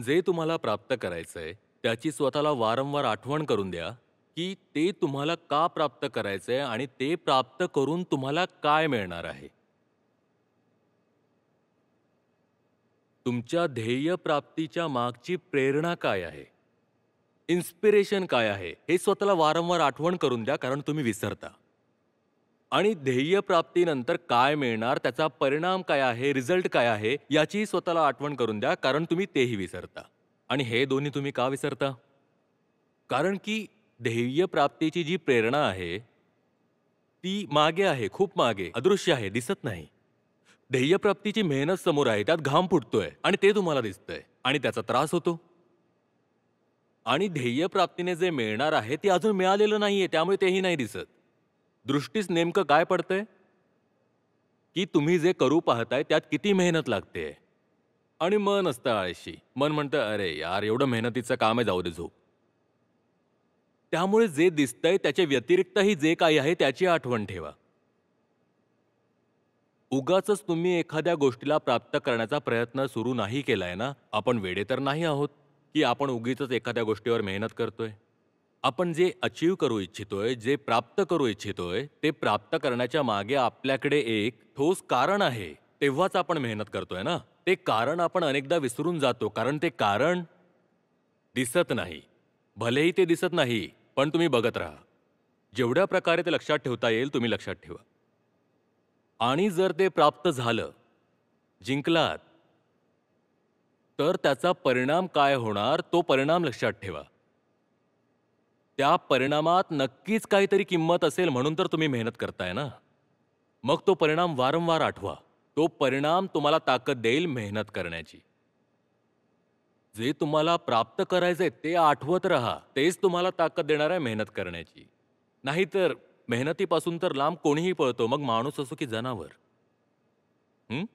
जे तुम्हाला प्राप्त करायचंय त्याची स्वतःला वारंवार आठवण करून द्या, की ते तुम्हाला का प्राप्त करायचंय आणि ते प्राप्त करून तुम्हाला काय मिळणार आहे. तुमच्या ध्येय प्राप्तीच्या मागची प्रेरणा काय आहे? इन्स्पिरेशन काय आहे? हे स्वतःला वारंवार आठवण करून द्या, कारण तुम्ही विसरता. आणि ध्येय प्राप्तीनंतर काय मिळणार, त्याचा परिणाम काय आहे, रिझल्ट काय आहे, याचीही स्वतःला आठवण करून द्या, कारण तुम्ही तेही विसरता. आणि हे दोन्ही तुम्ही का विसरता? कारण की ध्येय प्राप्तीची जी प्रेरणा आहे, ती मागे आहे, खूप मागे, अदृश्य आहे, दिसत नाही. ध्येयप्राप्तीची मेहनत समोर आहे, त्यात घाम फुटतोय आणि ते तुम्हाला दिसतंय आणि त्याचा त्रास होतो. आणि ध्येयप्राप्तीने जे मिळणार आहे ते अजून मिळालेलं नाहीये, त्यामुळे तेही नाही दिसत. दृष्टीस नेमकं काय पडतंय? की तुम्ही जे करू पाहताय त्यात किती मेहनत लागतेय. आणि मन असतं आळशी. मन म्हणतं, "अरे यार, एवढं मेहनतीचं काम आहे, जाऊ दे, झोप." त्यामुळे जे दिसतंय त्याच्या व्यतिरिक्तही जे काही आहे त्याची आठवण ठेवा. उगाचच तुम्ही एखाद्या गोष्टीला प्राप्त करण्याचा प्रयत्न सुरू नाही केलाय ना, आपण वेडे तर नाही आहोत, की आपण उगीचच एखाद्या गोष्टीवर मेहनत करतोय. आपण जे अचीव्ह करू इच्छितोय, जे प्राप्त करू इच्छितोय, ते प्राप्त करण्याच्या मागे आपल्याकडे एक ठोस कारण आहे. तेव्हाच आपण मेहनत करतोय ना. ते कारण आपण अनेकदा विसरून जातो, कारण ते कारण दिसत नाही. भलेही ते दिसत नाही, पण तुम्ही बघत राहा. जेवढ्या प्रकारे ते लक्षात ठेवता येईल, तुम्ही लक्षात ठेवा. आणि जर ते प्राप्त झालं, जिंकलात, तर त्याचा परिणाम काय होणार, तो परिणाम लक्षात ठेवा. त्या परिणामात नक्कीच काहीतरी किंमत असेल, म्हणून तर तुम्ही मेहनत करताय ना. मग तो परिणाम वारंवार आठवा. तो परिणाम तुम्हाला ताकद देईल मेहनत करण्याची. जे तुम्हाला प्राप्त करायचंय ते आठवत राहा. तेच तुम्हाला ताकद देणार आहे मेहनत करण्याची. नाहीतर मेहनतीपासून तर लांब कोणीही पळतो, मग माणूस असो की जनावर. हं?